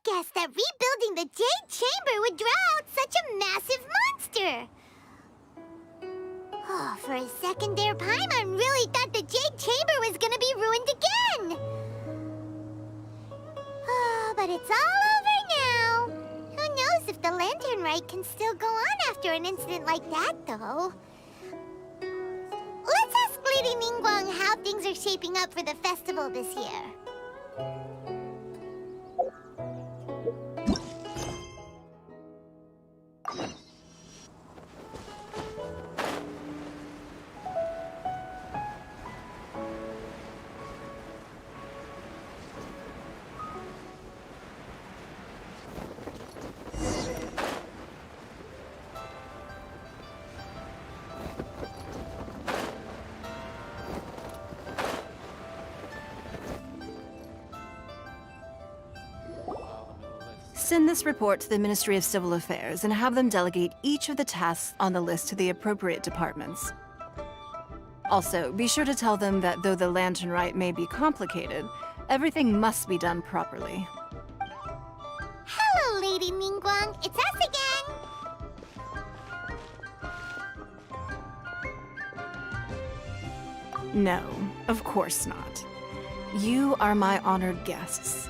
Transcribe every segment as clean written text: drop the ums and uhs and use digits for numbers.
guessed that rebuilding the Jade Chamber would draw out such a massive monster. Oh, for a second there, Paimon really thought the Jade Chamber was gonna be ruined again. Oh, but it's all over now. Who knows if the Lantern Rite can still go on after an incident like that, though. Let's ask Lady Ningguang how things are shaping up for the festival this year. Send this report to the Ministry of Civil Affairs and have them delegate each of the tasks on the list to the appropriate departments. Also, be sure to tell them that though the Lantern Rite may be complicated, everything must be done properly. Hello, Lady Ningguang. It's us again. No, of course not. You are my honored guests.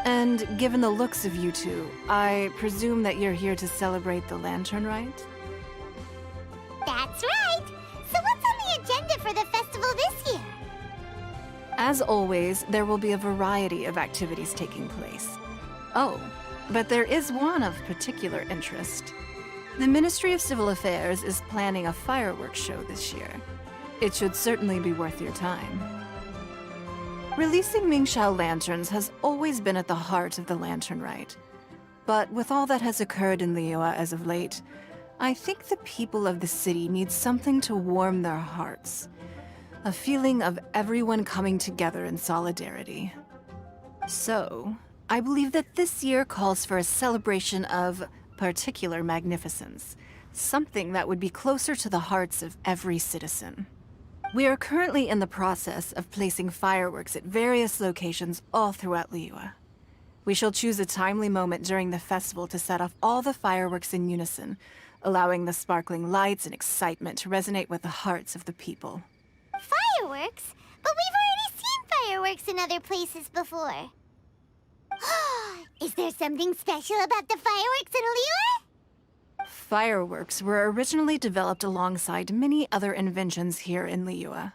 And given the looks of you two, I presume that you're here to celebrate the Lantern Rite? That's right. So what's on the agenda for the festival this year? As always, there will be a variety of activities taking place. Oh, but there is one of particular interest. The Ministry of Civil Affairs is planning a fireworks show this year. It should certainly be worth your time. Releasing Mingxiao lanterns has always been at the heart of the Lantern Rite. But with all that has occurred in Liyue as of late, I think the people of the city need something to warm their hearts. A feeling of everyone coming together in solidarity. So, I believe that this year calls for a celebration of particular magnificence. Something that would be closer to the hearts of every citizen. We are currently in the process of placing fireworks at various locations all throughout Liyue. We shall choose a timely moment during the festival to set off all the fireworks in unison, allowing the sparkling lights and excitement to resonate with the hearts of the people. Fireworks? But we've already seen fireworks in other places before. Is there something special about the fireworks in Liyue? Fireworks were originally developed alongside many other inventions here in Liyue.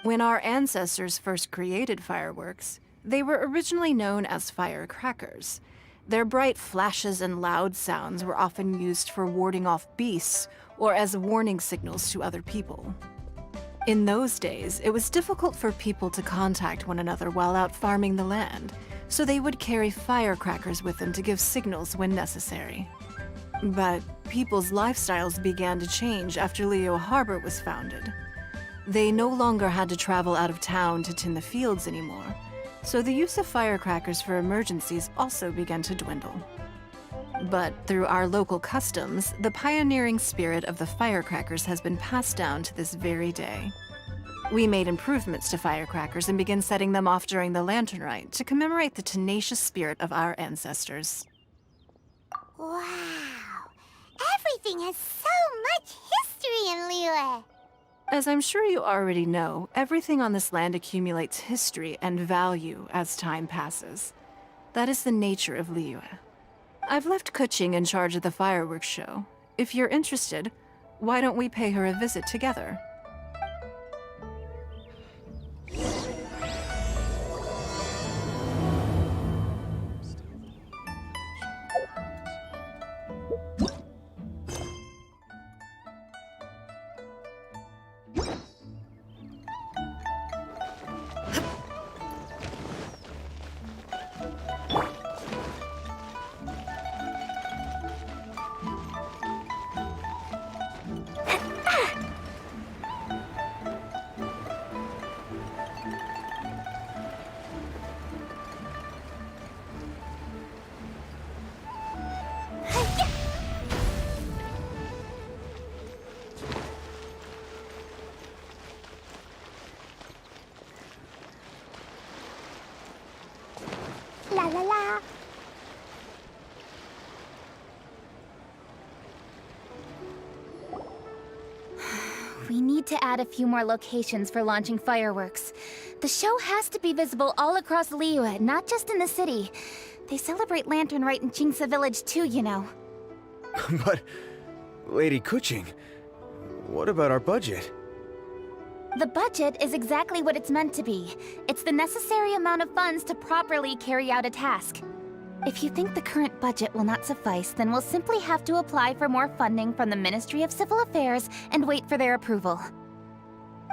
When our ancestors first created fireworks, they were originally known as firecrackers. Their bright flashes and loud sounds were often used for warding off beasts or as warning signals to other people. In those days, it was difficult for people to contact one another while out farming the land, so they would carry firecrackers with them to give signals when necessary. But people's lifestyles began to change after Liyue Harbor was founded. They no longer had to travel out of town to tend the fields anymore, so the use of firecrackers for emergencies also began to dwindle. But through our local customs, the pioneering spirit of the firecrackers has been passed down to this very day. We made improvements to firecrackers and began setting them off during the Lantern Rite to commemorate the tenacious spirit of our ancestors. Wow! Everything has so much history in Liyue! As I'm sure you already know, everything on this land accumulates history and value as time passes. That is the nature of Liyue. I've left Kuching in charge of the fireworks show. If you're interested, why don't we pay her a visit together? La la la. We need to add a few more locations for launching fireworks. The show has to be visible all across Liyue, not just in the city. They celebrate Lantern Rite in Jingsa Village too, you know. But, Lady Kuching, what about our budget? The budget is exactly what it's meant to be. It's the necessary amount of funds to properly carry out a task. If you think the current budget will not suffice, then we'll simply have to apply for more funding from the Ministry of Civil Affairs and wait for their approval.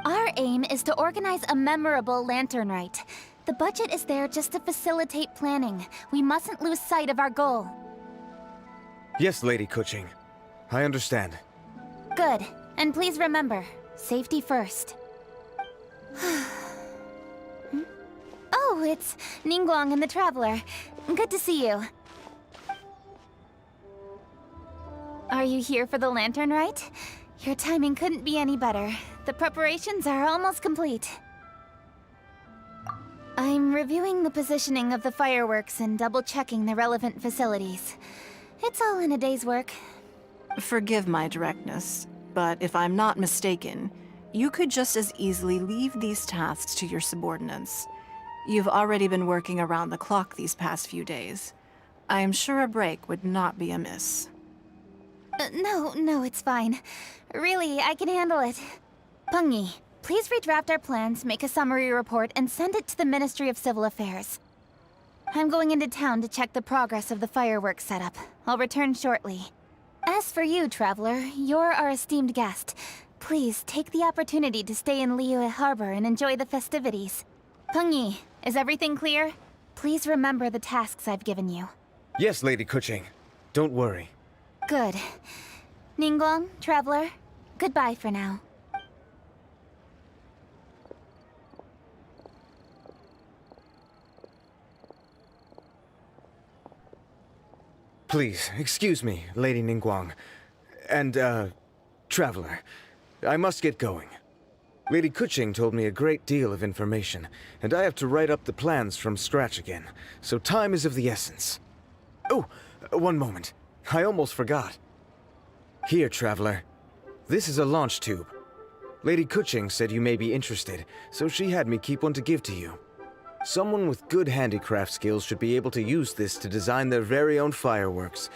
Our aim is to organize a memorable Lantern Rite. The budget is there just to facilitate planning. We mustn't lose sight of our goal. Yes, Lady Kuching. I understand. Good. And please remember, safety first. Oh, it's Ningguang and the Traveler. Good to see you. Are you here for the Lantern Rite? Your timing couldn't be any better. The preparations are almost complete. I'm reviewing the positioning of the fireworks and double-checking the relevant facilities. It's all in a day's work. Forgive my directness, but if I'm not mistaken, you could just as easily leave these tasks to your subordinates. You've already been working around the clock these past few days. I am sure a break would not be amiss. No, it's fine. Really, I can handle it. Pengyi, please redraft our plans, make a summary report, and send it to the Ministry of Civil Affairs. I'm going into town to check the progress of the fireworks setup. I'll return shortly. As for you, Traveler, you're our esteemed guest. Please take the opportunity to stay in Liyue Harbor and enjoy the festivities. Pengyi, is everything clear? Please remember the tasks I've given you. Yes, Lady Kuching. Don't worry. Good. Ningguang, Traveler, goodbye for now. Please, excuse me, Lady Ningguang. And, Traveler. I must get going. Lady Kuching told me a great deal of information, and I have to write up the plans from scratch again, so time is of the essence. Oh, one moment. I almost forgot. Here, Traveler. This is a launch tube. Lady Kuching said you may be interested, so she had me keep one to give to you. Someone with good handicraft skills should be able to use this to design their very own fireworks.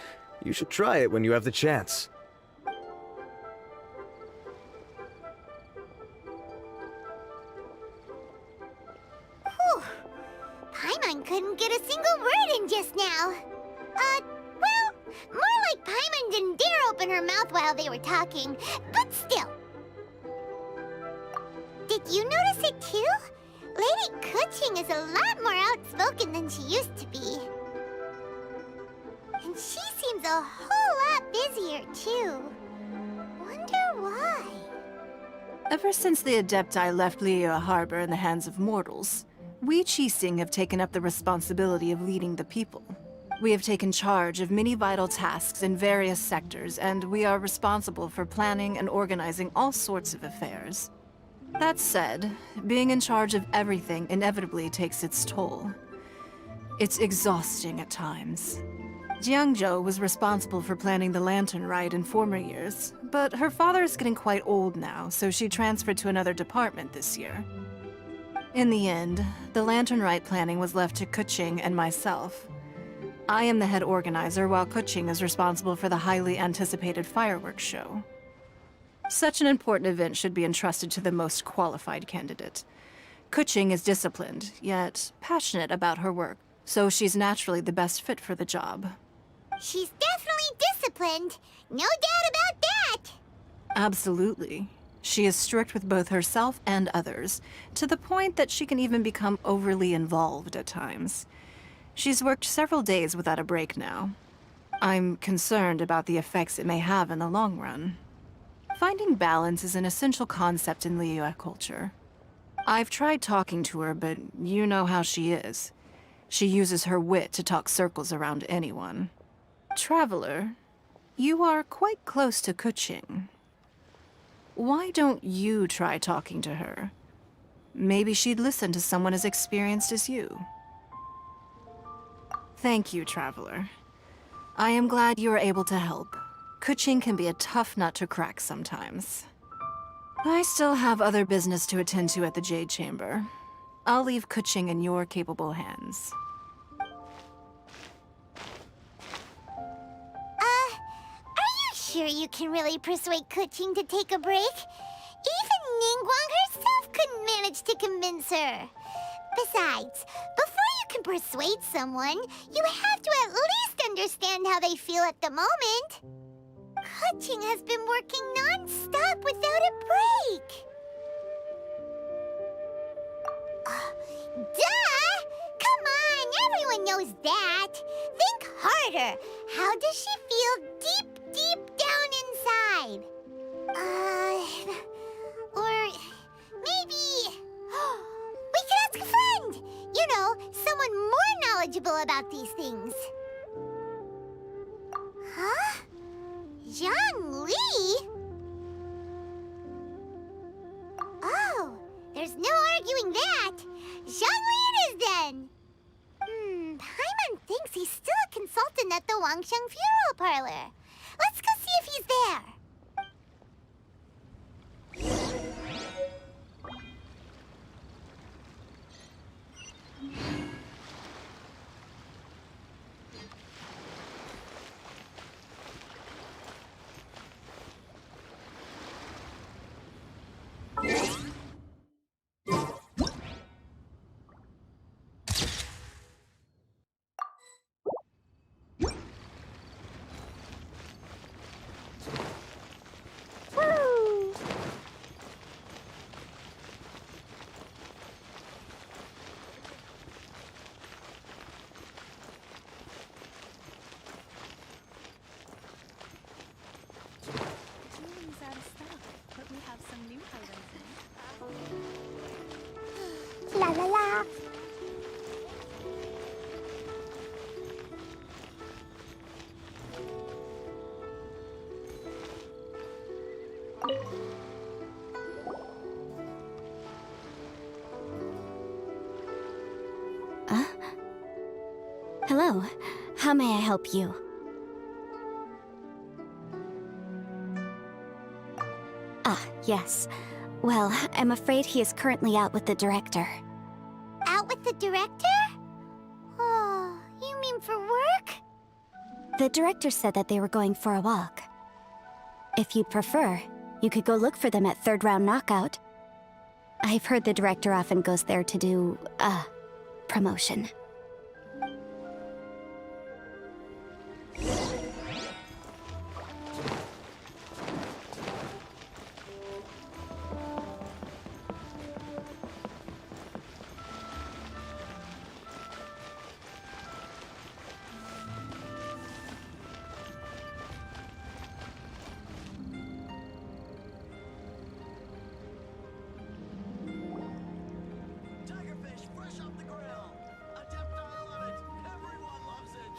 You should try it when you have the chance. Whew. Paimon couldn't get a single word in just now. Well, more like Paimon didn't dare open her mouth while they were talking, but still. Did you notice it too? Lady Kuching is a lot more outspoken than she used to be. And she seems a whole lot busier too. Wonder why? Ever since the Adepti left Liyue Harbor in the hands of mortals, we Qixing have taken up the responsibility of leading the people. We have taken charge of many vital tasks in various sectors, and we are responsible for planning and organizing all sorts of affairs. That said, being in charge of everything inevitably takes its toll. It's exhausting at times. Jiangzhou was responsible for planning the Lantern Rite in former years, but her father is getting quite old now, so she transferred to another department this year. In the end, the Lantern Rite planning was left to Kuching and myself. I am the head organizer, while Kuching is responsible for the highly anticipated fireworks show. Such an important event should be entrusted to the most qualified candidate. Kuching is disciplined, yet passionate about her work, so she's naturally the best fit for the job. She's definitely disciplined. No doubt about that. Absolutely. She is strict with both herself and others, to the point that she can even become overly involved at times. She's worked several days without a break now. I'm concerned about the effects it may have in the long run. Finding balance is an essential concept in Liyue culture. I've tried talking to her, but you know how she is. She uses her wit to talk circles around anyone. Traveler, you are quite close to Kuching. Why don't you try talking to her? Maybe she'd listen to someone as experienced as you. Thank you, Traveler. I am glad you are able to help. Kuching can be a tough nut to crack sometimes. I still have other business to attend to at the Jade Chamber. I'll leave Kuching in your capable hands. Are you sure you can really persuade Kuching to take a break? Even Ningguang herself couldn't manage to convince her. Besides, before you can persuade someone, you have to at least understand how they feel at the moment. Kuching has been working non-stop without a break. Duh! Come on, everyone knows that. Think harder. How does she feel deep down inside? Or maybe... we could ask a friend! You know, someone more knowledgeable about these things. Huh? Zhongli? Oh, there's no arguing that. Zhongli it is then. Paimon thinks he's still a consultant at the Wangsheng Funeral Parlor. Let's go see if he's there. La la la. Hello. How may I help you? Ah, yes. Well, I'm afraid he is currently out with the director. Out with the director? Oh, you mean for work? The director said that they were going for a walk. If you'd prefer, you could go look for them at third round knockout. I've heard the director often goes there to do, promotion.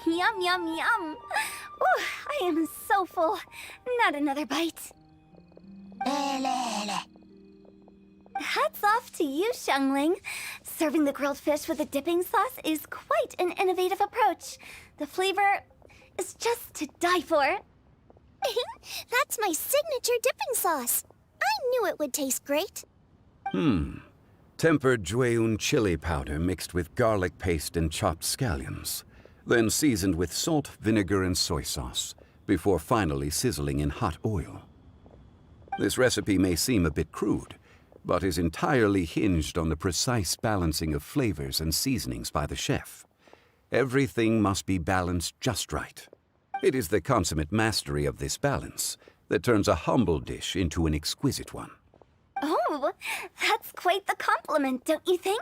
Yum, yum, yum. Ooh, I am so full. Not another bite. Hats off to you, Xiangling. Serving the grilled fish with a dipping sauce is quite an innovative approach. The flavor is just to die for. That's my signature dipping sauce. I knew it would taste great. Tempered Jueyun chili powder mixed with garlic paste and chopped scallions, then seasoned with salt, vinegar, and soy sauce, before finally sizzling in hot oil. This recipe may seem a bit crude, but is entirely hinged on the precise balancing of flavors and seasonings by the chef. Everything must be balanced just right. It is the consummate mastery of this balance that turns a humble dish into an exquisite one. Oh, that's quite the compliment, don't you think?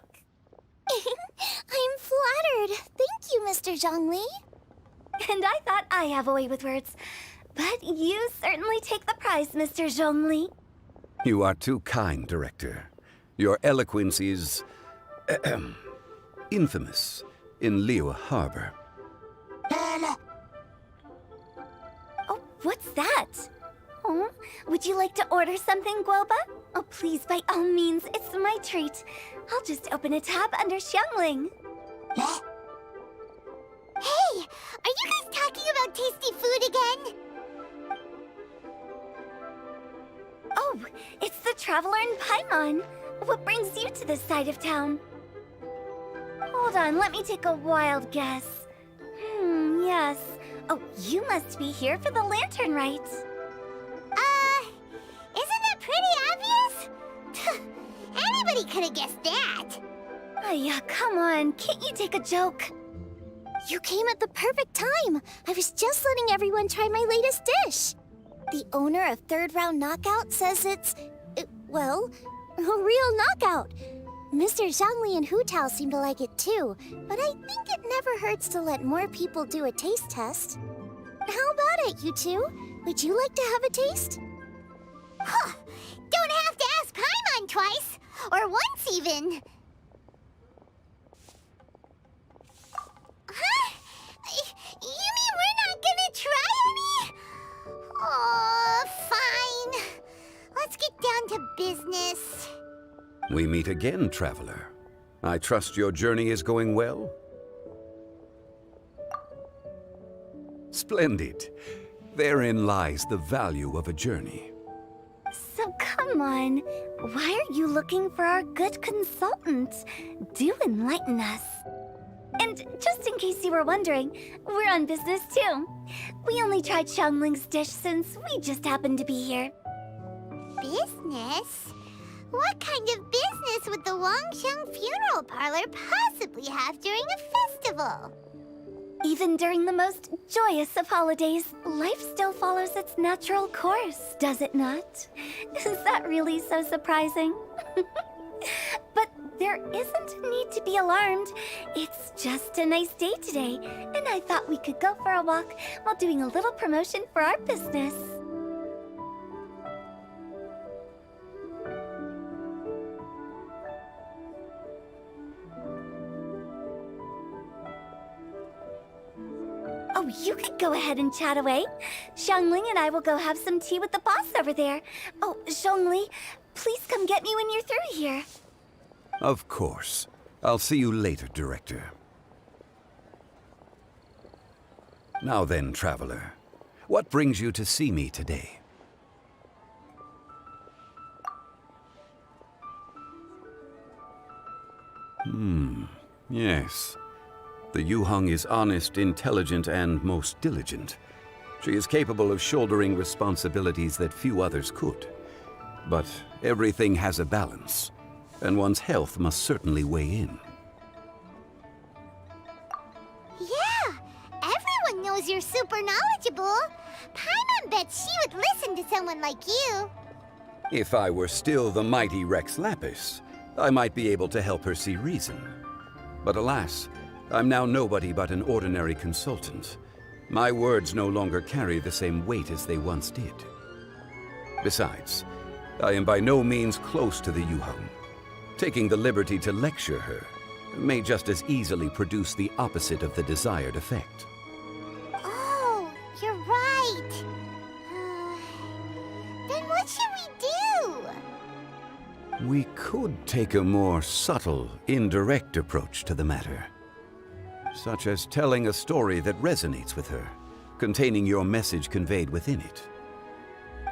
I'm flattered. Thank you, Mr. Zhongli. And I thought I have a way with words. But you certainly take the prize, Mr. Zhongli. You are too kind, Director. Your eloquence is... infamous in Liyue Harbor. Oh, what's that? Oh, would you like to order something, Guoba? Oh, please, by all means, it's my treat. I'll just open a tab under Xiangling. Hey, you guys talking about tasty food again? Oh, it's the Traveler in Paimon. What brings you to this side of town? Hold on, let me take a wild guess. Yes. Oh, you must be here for the Lantern Rite. Isn't that pretty obvious? Anybody could have guessed that. Yeah, come on, can't you take a joke? You came at the perfect time. I was just letting everyone try my latest dish. The owner of Third Round Knockout says it's, well, a real knockout. Mr. Zhangli and Hu Tao seem to like it too, but I think it never hurts to let more people do a taste test. How about it, you two? Would you like to have a taste? Huh. Don't have to ask Paimon twice, or once even. Huh? You mean we're not gonna try any? Oh, fine. Let's get down to business. We meet again, Traveler. I trust your journey is going well? Splendid. Therein lies the value of a journey. So come on, why are you looking for our good consultant? Do enlighten us. And just in case you were wondering, we're on business too. We only tried Xiangling's dish since we just happened to be here. Business? What kind of business would the Wangsheng funeral parlor possibly have during a festival? Even during the most joyous of holidays, life still follows its natural course, does it not? Is that really so surprising? But there isn't need to be alarmed. It's just a nice day today, and I thought we could go for a walk while doing a little promotion for our business. Oh, you could go ahead and chat away. Xiangling and I will go have some tea with the boss over there. Oh, Zhongli, please come get me when you're through here. Of course. I'll see you later, Director. Now then, Traveler. What brings you to see me today? Yes. The Yuheng is honest, intelligent, and most diligent. She is capable of shouldering responsibilities that few others could. But everything has a balance, and one's health must certainly weigh in. Yeah, everyone knows you're super knowledgeable. Paimon bets she would listen to someone like you. If I were still the mighty Rex Lapis, I might be able to help her see reason. But alas, I'm now nobody but an ordinary consultant. My words no longer carry the same weight as they once did. Besides, I am by no means close to the Yuheng. Taking the liberty to lecture her may just as easily produce the opposite of the desired effect. Oh, you're right. Then what should we do? We could take a more subtle, indirect approach to the matter. Such as telling a story that resonates with her, containing your message conveyed within it.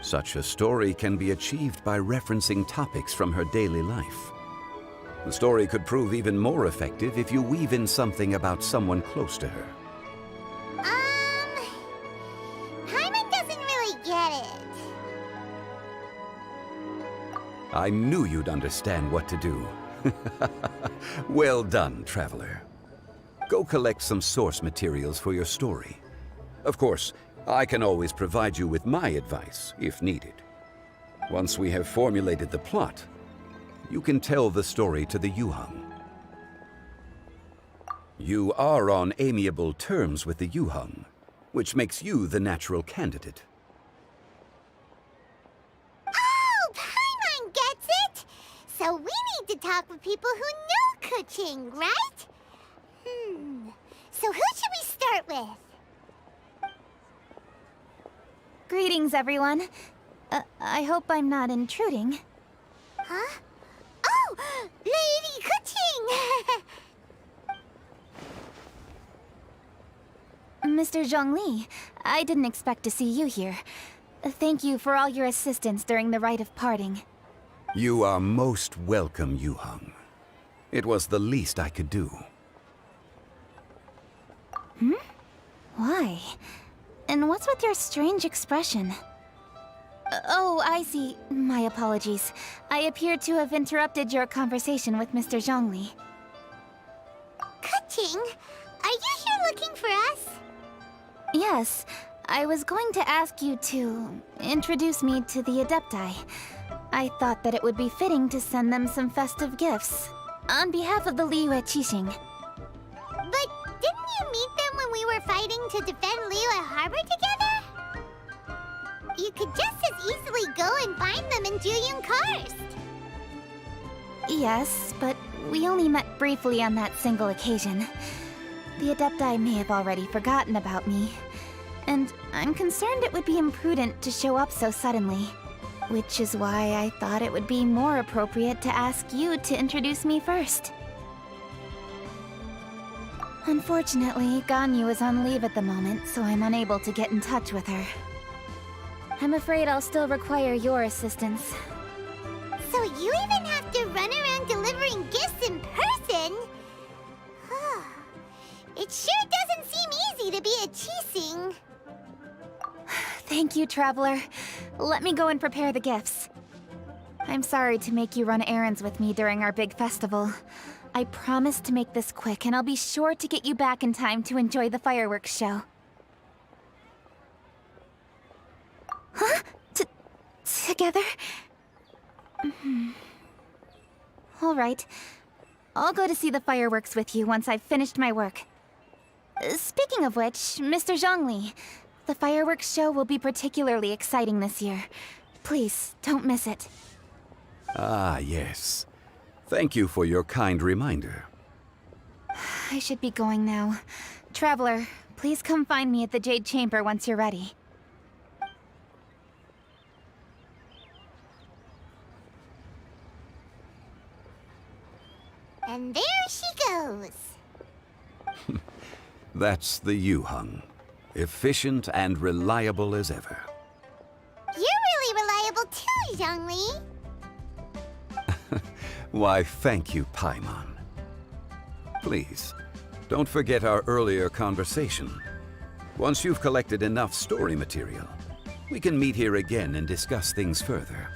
Such a story can be achieved by referencing topics from her daily life. The story could prove even more effective if you weave in something about someone close to her. Paimon doesn't really get it. I knew you'd understand what to do. Well done, Traveler. Go collect some source materials for your story. Of course, I can always provide you with my advice, if needed. Once we have formulated the plot, you can tell the story to the Yuheng. You are on amiable terms with the Yuheng, which makes you the natural candidate. Oh, Paimon gets it! So we need to talk with people who know Kuching, right? So who should we start with? Greetings, everyone. I hope I'm not intruding. Huh? Oh! Lady Kuching! Mr. Zhongli, I didn't expect to see you here. Thank you for all your assistance during the rite of parting. You are most welcome, Yuheng. It was the least I could do. Why? And what's with your strange expression? Oh, I see. My apologies. I appear to have interrupted your conversation with Mr. Zhongli. Kuching, are you here looking for us? Yes, I was going to ask you to introduce me to the Adepti. I thought that it would be fitting to send them some festive gifts. On behalf of the Liyue Qixing. But didn't you meet them when we were fighting to defend Liyue Harbor together? You could just as easily go and find them in Juyun Karst. Yes, but we only met briefly on that single occasion. The Adepti may have already forgotten about me. And I'm concerned it would be imprudent to show up so suddenly. Which is why I thought it would be more appropriate to ask you to introduce me first. Unfortunately, Ganyu is on leave at the moment, so I'm unable to get in touch with her. I'm afraid I'll still require your assistance. So you even have to run around delivering gifts in person? It sure doesn't seem easy to be a Qixing. Thank you, Traveler. Let me go and prepare the gifts. I'm sorry to make you run errands with me during our big festival. I promise to make this quick, and I'll be sure to get you back in time to enjoy the fireworks show. Huh? Together? All right. I'll go to see the fireworks with you once I've finished my work. Speaking of which, Mr. Zhongli, the fireworks show will be particularly exciting this year. Please, don't miss it. Ah, yes. Thank you for your kind reminder. I should be going now. Traveler, please come find me at the Jade Chamber once you're ready. And there she goes. That's the Yuheng. Efficient and reliable as ever. You're really reliable too, Zhongli. Why, thank you, Paimon. Please, don't forget our earlier conversation. Once you've collected enough story material, we can meet here again and discuss things further.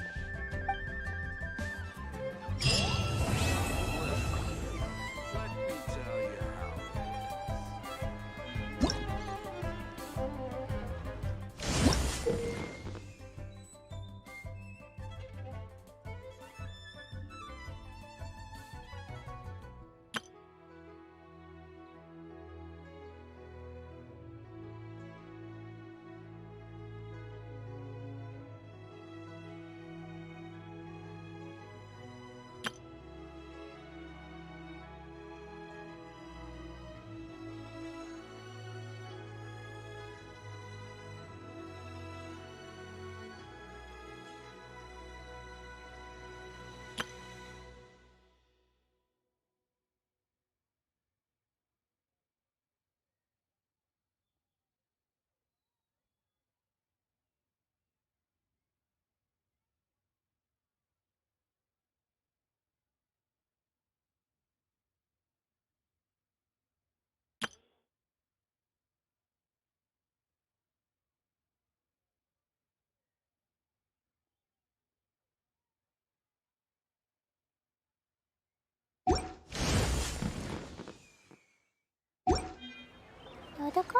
Dodoko?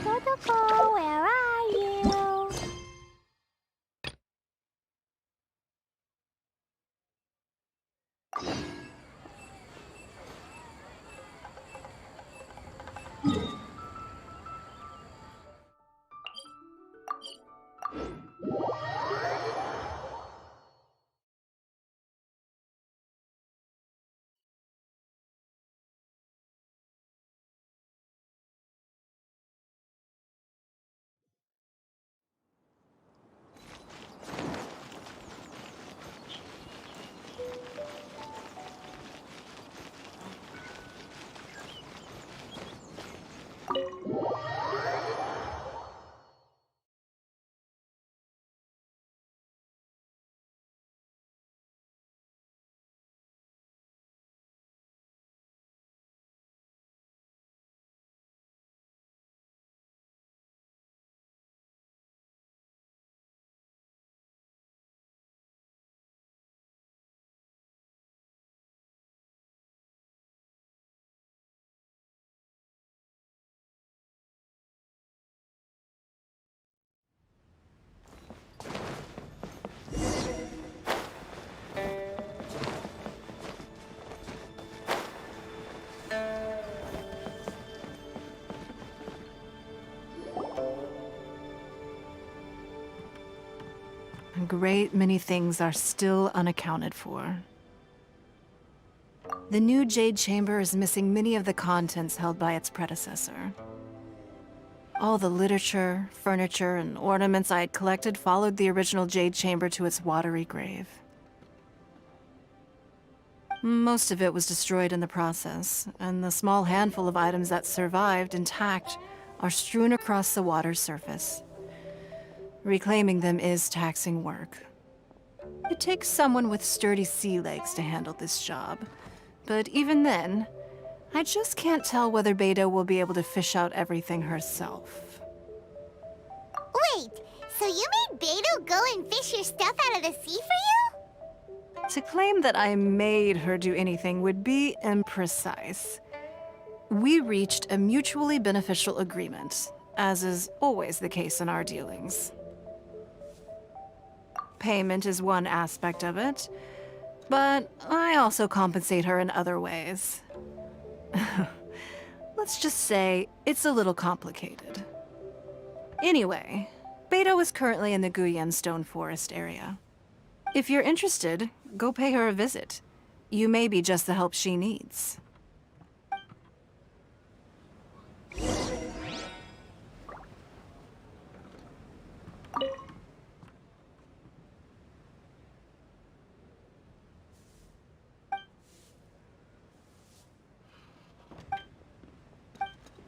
Dodoko, where are you? a great many things are still unaccounted for. The new Jade Chamber is missing many of the contents held by its predecessor. All the literature, furniture, and ornaments I had collected followed the original Jade Chamber to its watery grave. Most of it was destroyed in the process, and the small handful of items that survived intact are strewn across the water's surface. Reclaiming them is taxing work. It takes someone with sturdy sea legs to handle this job, but even then, I just can't tell whether Beto will be able to fish out everything herself. Wait, so you made Beto go and fish your stuff out of the sea for you? To claim that I made her do anything would be imprecise. We reached a mutually beneficial agreement, as is always the case in our dealings. Payment is one aspect of it, but I also compensate her in other ways. Let's just say it's a little complicated. Anyway, Beto is currently in the Guyan Stone Forest area. If you're interested, go pay her a visit. You may be just the help she needs.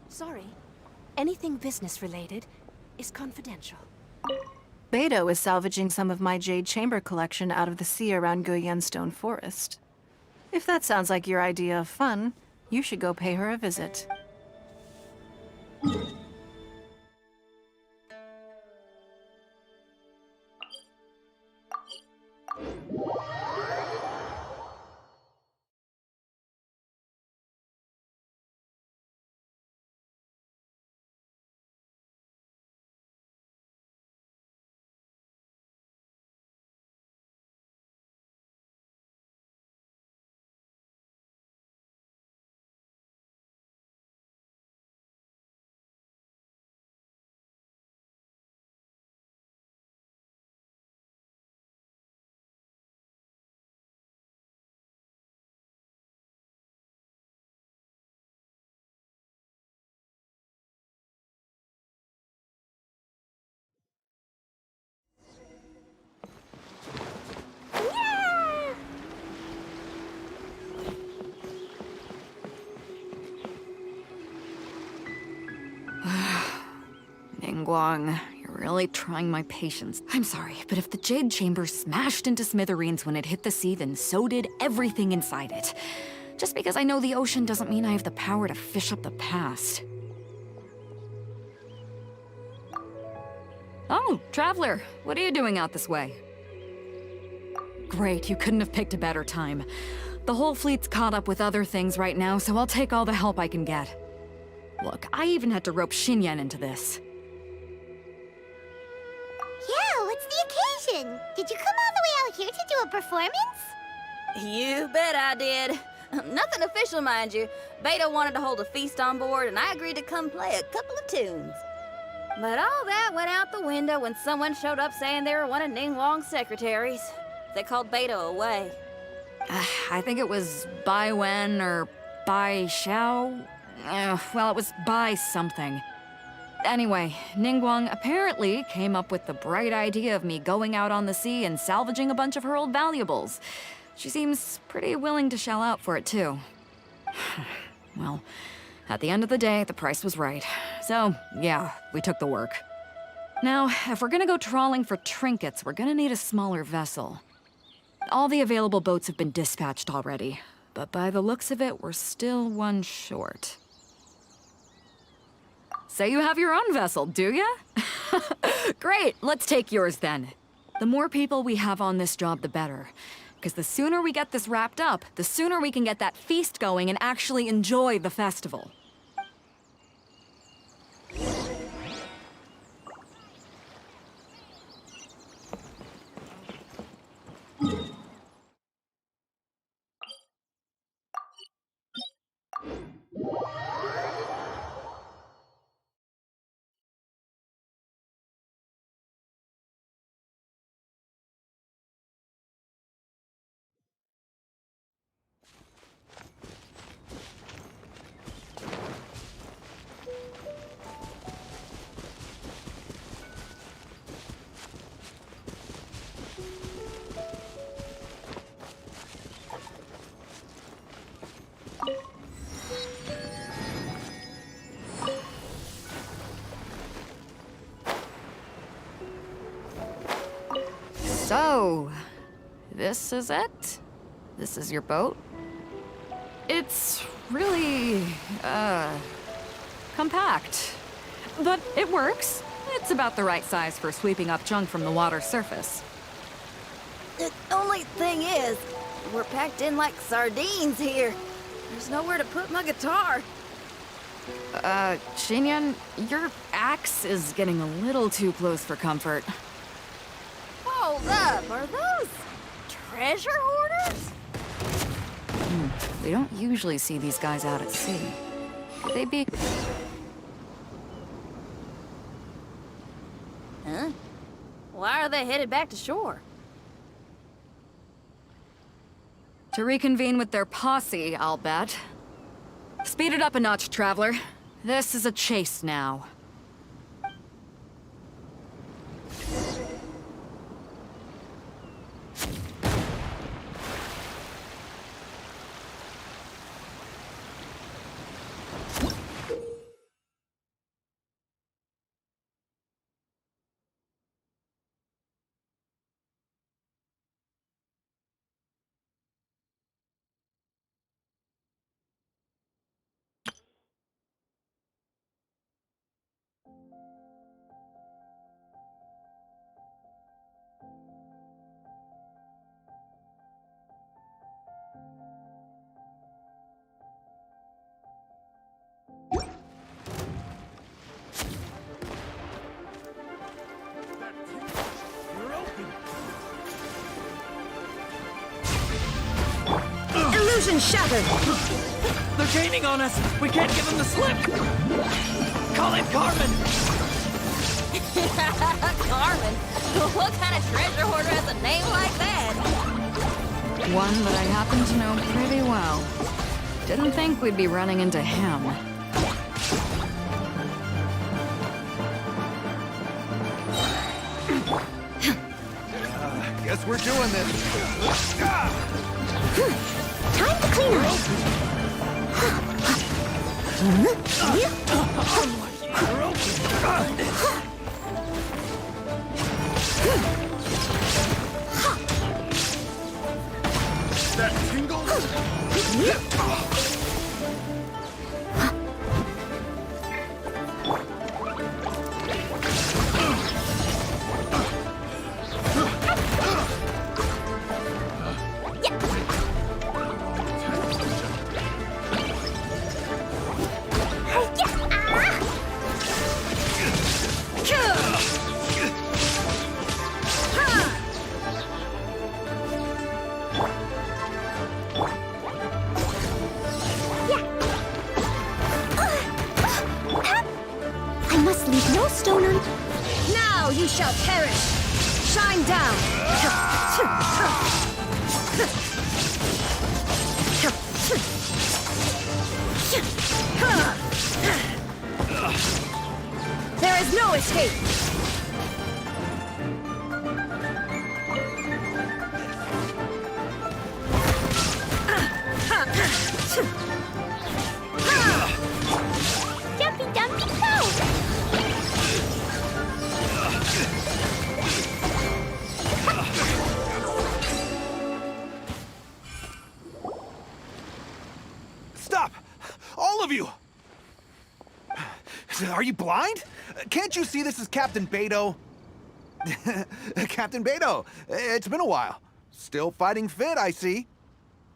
Sorry. Anything business-related is confidential. Beto is salvaging some of my Jade Chamber collection out of the sea around Guyan Stone Forest. If that sounds like your idea of fun, you should go pay her a visit. Ningguang, you're really trying my patience. I'm sorry, but if the Jade Chamber smashed into smithereens when it hit the sea, then so did everything inside it. Just because I know the ocean doesn't mean I have the power to fish up the past. Oh, Traveler, what are you doing out this way? Great, you couldn't have picked a better time. The whole fleet's caught up with other things right now, so I'll take all the help I can get. Look, I even had to rope Xinyan into this. Yeah, what's the occasion? Did you come all the way out here to do a performance? You bet I did. Nothing official, mind you. Beto wanted to hold a feast on board, and I agreed to come play a couple of tunes. But all that went out the window when someone showed up saying they were one of Ningguang's secretaries. They called Beto away. I think it was Bai Wen or Bai Xiao. Well, it was Bai something. Anyway, Ningguang apparently came up with the bright idea of me going out on the sea and salvaging a bunch of her old valuables. She seems pretty willing to shell out for it, too. Well, at the end of the day, the price was right. So, yeah, we took the work. Now, if we're gonna go trawling for trinkets, we're gonna need a smaller vessel. All the available boats have been dispatched already, but by the looks of it, we're still one short. Say you have your own vessel, do ya? Great, let's take yours then. The more people we have on this job, the better. Because the sooner we get this wrapped up, the sooner we can get that feast going and actually enjoy the festival. So, this is it? This is your boat? It's really, compact. But it works. It's about the right size for sweeping up junk from the water's surface. The only thing is, we're packed in like sardines here. There's nowhere to put my guitar. Xinyan, your axe is getting a little too close for comfort. Hold up, are those treasure hoarders? We don't usually see these guys out at sea. Could they be... Huh? Why are they headed back to shore? To reconvene with their posse, I'll bet. Speed it up a notch, Traveler. This is a chase now. Illusion shattered! They're gaining on us! We can't give them the slip! Call in Carmen! Carmen? What kind of treasure hoarder has a name like that? One that I happen to know pretty well. Didn't think we'd be running into him. Guess we're doing this. Time to clean up. That tingle? I must leave no stone unturned. Now you shall perish! Shine down! There is no escape! Jumpy dumpy go! Stop! All of you! Are you blind? Can't you see this is Captain Beto? Captain Beto, it's been a while. Still fighting fit, I see.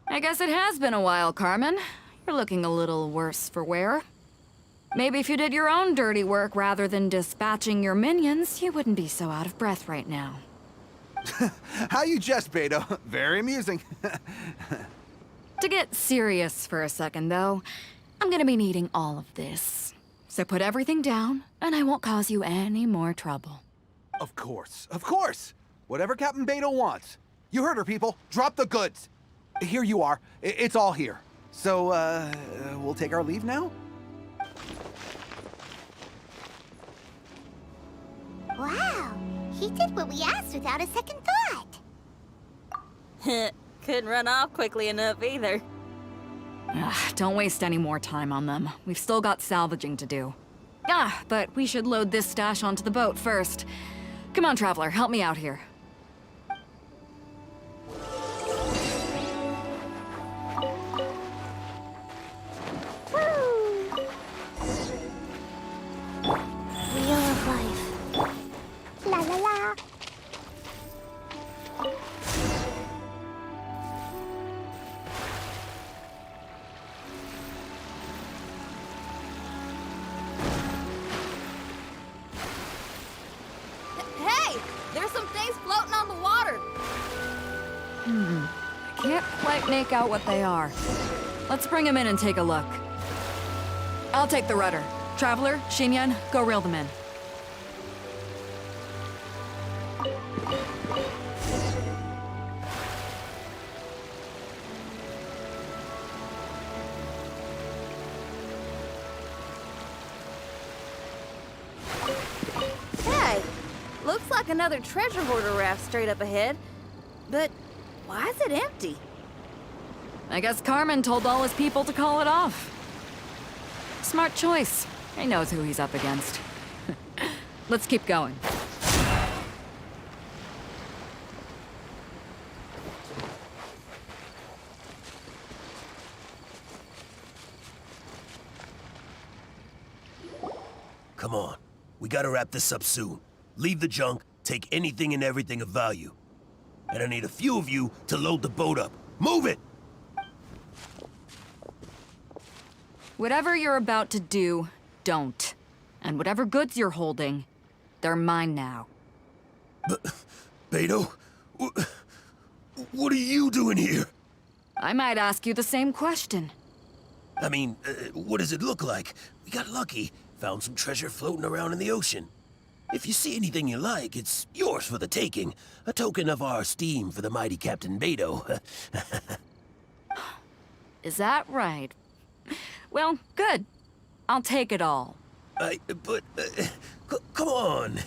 I guess it has been a while, Carmen. You're looking a little worse for wear. Maybe if you did your own dirty work rather than dispatching your minions, you wouldn't be so out of breath right now. How you jest, Beto? Very amusing. To get serious for a second, though, I'm gonna be needing all of this. So put everything down, and I won't cause you any more trouble. Of course, of course. Whatever Captain Beto wants. You heard her, people. Drop the goods. Here you are. It's all here. So, we'll take our leave now? Wow, he did what we asked without a second thought. Couldn't run off quickly enough either. Don't waste any more time on them. We've still got salvaging to do. But we should load this stash onto the boat first. Come on, Traveler, help me out here. There's some things floating on the water. I can't quite make out what they are. Let's bring them in and take a look. I'll take the rudder. Traveler, Xinyan, go reel them in. Hey, looks like another treasure hoarder raft straight up ahead. But why is it empty? I guess Carmen told all his people to call it off. Smart choice. He knows who he's up against. Let's keep going. Come on. We gotta wrap this up soon. Leave the junk, take anything and everything of value. And I need a few of you to load the boat up. Move it! Whatever you're about to do, don't. And whatever goods you're holding, they're mine now. Beto? What are you doing here? I might ask you the same question. I mean, what does it look like? We got lucky. Found some treasure floating around in the ocean. If you see anything you like, it's yours for the taking. A token of our esteem for the mighty Captain Beto. Is that right? Well, good. I'll take it all. Come on.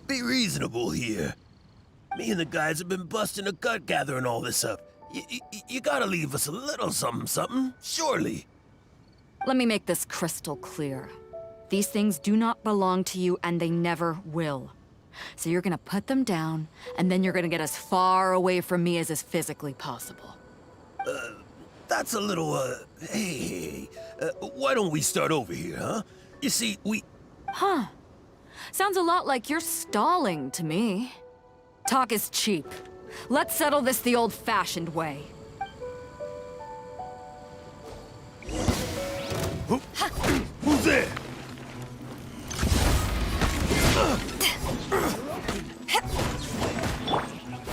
Be reasonable here. Me and the guys have been busting a gut gathering all this up. You gotta leave us a little something, surely. Let me make this crystal clear. These things do not belong to you, and they never will. So you're gonna put them down, and then you're gonna get as far away from me as is physically possible. That's a little, hey, why don't we start over here, huh? You see, Huh. Sounds a lot like you're stalling to me. Talk is cheap. Let's settle this the old-fashioned way. Who's there?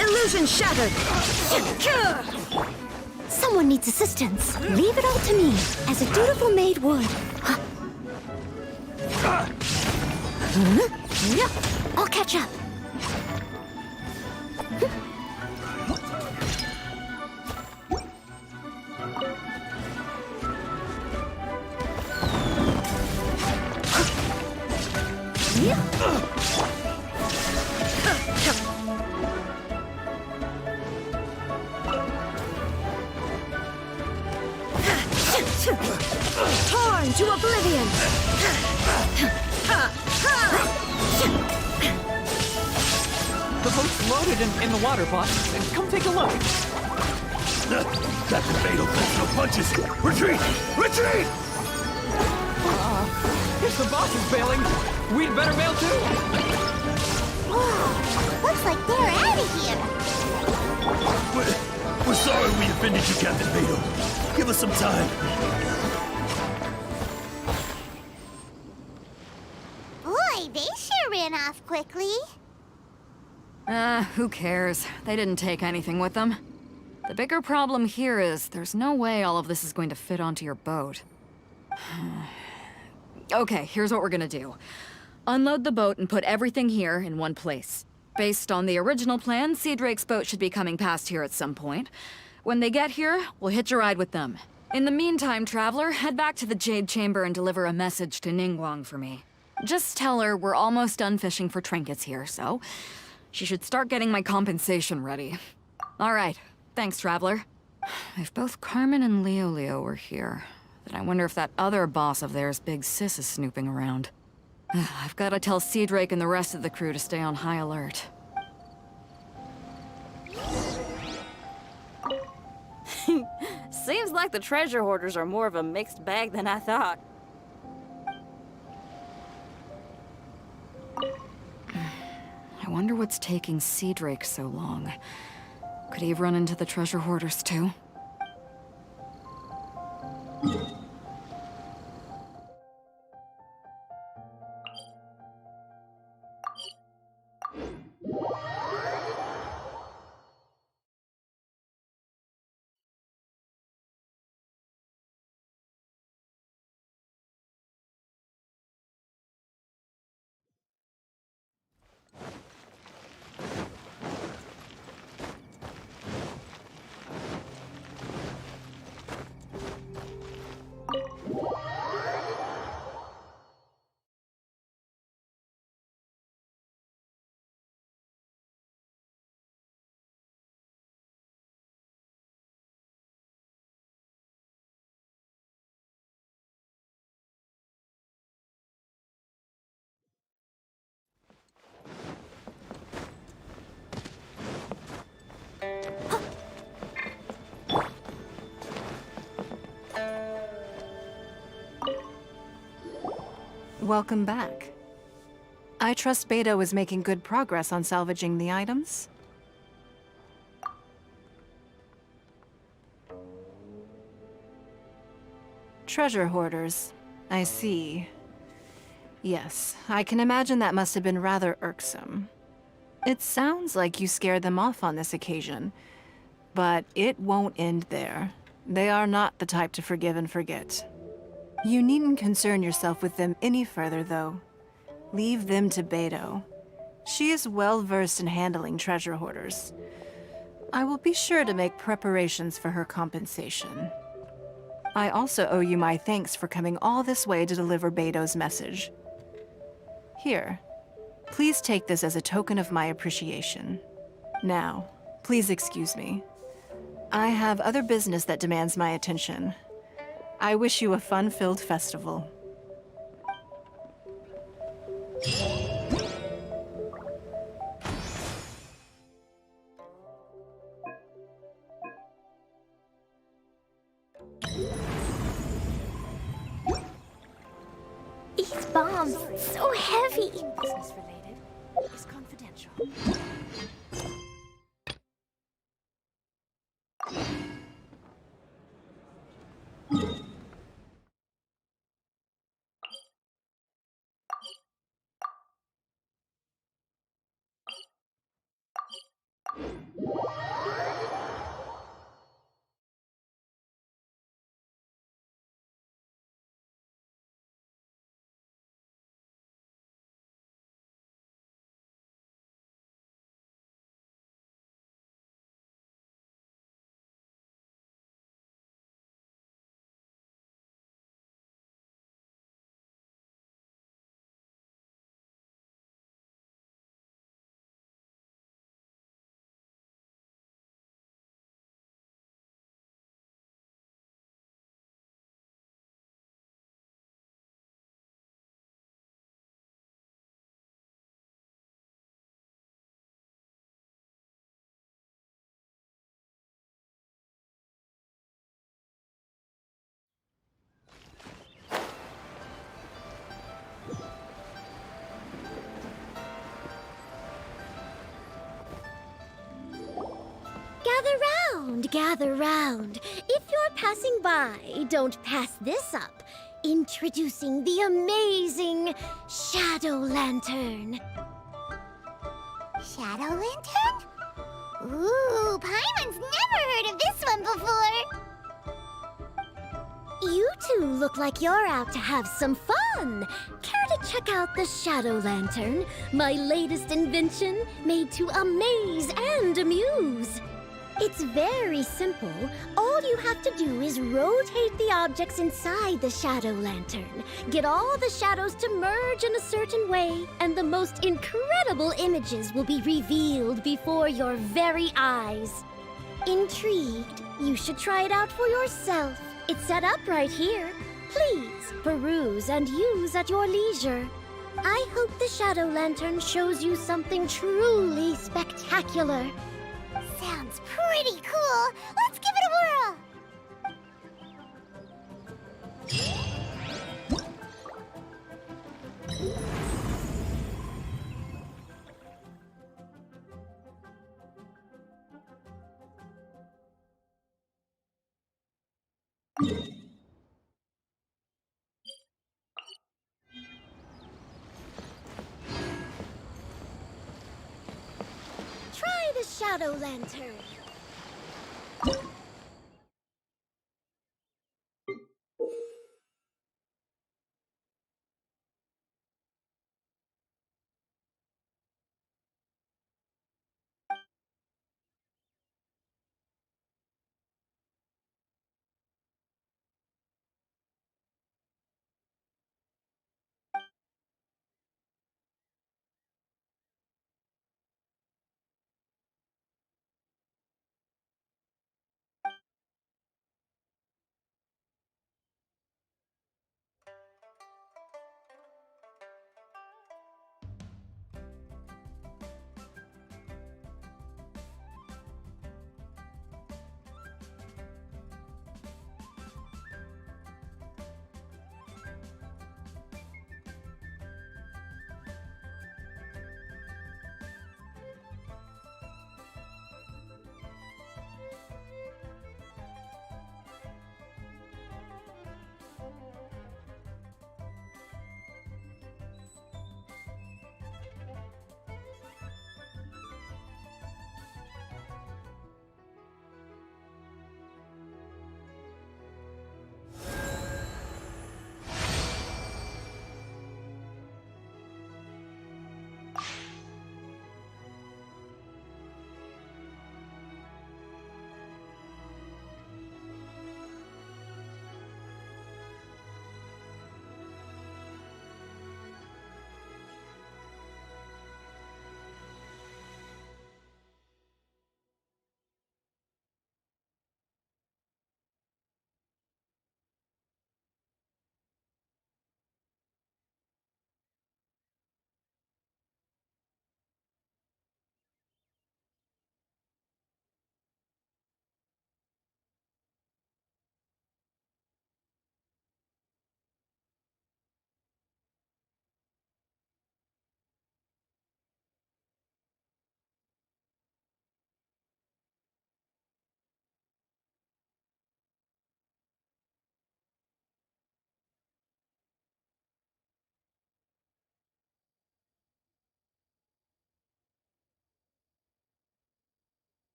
Illusion shattered! Someone needs assistance. Leave it all to me, as a dutiful maid would. I'll catch up. Torn to oblivion! The boat's loaded in the water, boss. Come take a look. Captain Beto pulls no punches. Retreat! Retreat! If the boss is bailing, we'd better bail too. Looks like they're out of here. We're sorry we offended you, Captain Beto. Give us some time. Boy, they sure ran off quickly. Who cares? They didn't take anything with them. The bigger problem here is there's no way all of this is going to fit onto your boat. Okay, here's what we're gonna do. Unload the boat and put everything here in one place. Based on the original plan, Sea Drake's boat should be coming past here at some point. When they get here, we'll hitch a ride with them. In the meantime, Traveler, head back to the Jade Chamber and deliver a message to Ningguang for me. Just tell her we're almost done fishing for trinkets here, so she should start getting my compensation ready. All right, thanks, Traveler. If both Carmen and Leo were here, then I wonder if that other boss of theirs, Big Sis, is snooping around. I've got to tell Sea Drake and the rest of the crew to stay on high alert. Seems like the treasure hoarders are more of a mixed bag than I thought. I wonder what's taking Sea Drake so long. Could he have run into the treasure hoarders too? Welcome back. I trust Beto is making good progress on salvaging the items? Treasure hoarders. I see. Yes, I can imagine that must have been rather irksome. It sounds like you scared them off on this occasion, but it won't end there. They are not the type to forgive and forget. You needn't concern yourself with them any further, though. Leave them to Beto. She is well versed in handling treasure hoarders. I will be sure to make preparations for her compensation. I also owe you my thanks for coming all this way to deliver Beto's message. Here, please take this as a token of my appreciation. Now, please excuse me. I have other business that demands my attention. I wish you a fun-filled festival. These bombs, so heavy. Business related is confidential. Gather round. If you're passing by, don't pass this up. Introducing the amazing Shadow Lantern. Shadow Lantern? Ooh, Paimon's never heard of this one before. You two look like you're out to have some fun. Care to check out the Shadow Lantern, my latest invention made to amaze and amuse? It's very simple. All you have to do is rotate the objects inside the Shadow Lantern, get all the shadows to merge in a certain way, and the most incredible images will be revealed before your very eyes. Intrigued? You should try it out for yourself. It's set up right here. Please peruse and use at your leisure. I hope the Shadow Lantern shows you something truly spectacular. Sounds pretty cool. Let's give it a whirl. Try the Shadow Lantern.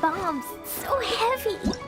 bombs. So heavy.